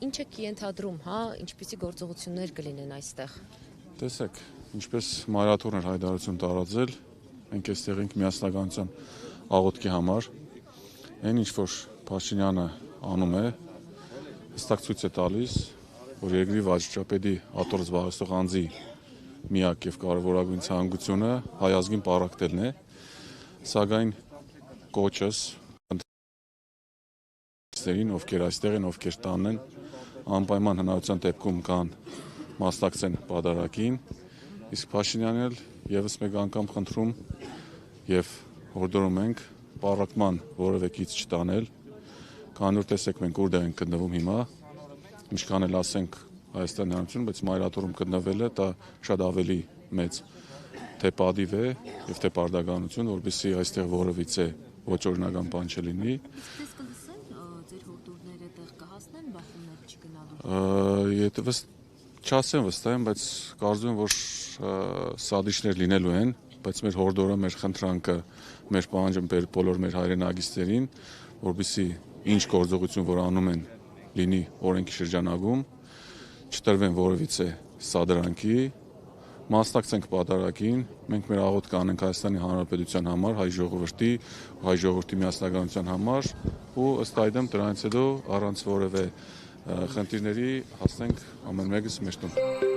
ինչ եք ենթադրում, հա, ինչպիսի գործողություններ կլինեն այստեղ։ Տեսեք, ինչպես մայրաթորներ հայտարարություն տարածել, մենք այստեղ ենք միասնականության աղոթքի համար, այն ինչ որ Փաշինյանը անում է, հստակ ցույց է տալիս, որ երկրի վարչապետի աթոռ զբաղեցնող անձի միակ եւ կարևորագույն ցանկությունը հայ ազգին պառակտելն է, սակայն կոչս ովքեր այստեղ են, ովքեր տանն են, անպայման հնարավորության դեպքում կան մասնակցեն պատարագին, իսկ Փաշինյանն էլ եւս մեկ անգամ խնդրում եւ հորդորում ենք պառակտման որևէ կից չտանել, քանի որ տեսեք մենք որտեղ ենք գտնվում հիմա, ինչքան էլ ասենք Հայաստանի Հանրություն, բայց մայրաթորում գտնվելը դա շատ ավելի մեծ թե պատիվ է եւ թե պարտականություն, որովհետեւ այստեղ որևիցե ոչ օրինական բան չլինի։ Ձեր հորդորները տեղ կհասնեն բախումներ չգնալու։ Եթե չասեմ վստահ եմ, բայց կարծում եմ, որ սադիչներ լինելու են, բայց մեր հորդորը, մեր խնդրանքը, մեր պահանջը բոլոր մեր հայրենագիստերին, որպեսզի ինչ գործողություն որ անում են լինի օրենքի շրջանակում, չտրվեն որևիցե սադրանքի, մասնակցենք պատարագին, մենք մեր աղոթքը անենք Հայաստանի Հանրապետության համար, հայ ժողովրդի միասնականության համար ու ըստ այդմ դրանից հետո առանց որևէ խնդիրների հասնենք ամեն մեկս մեր տուն։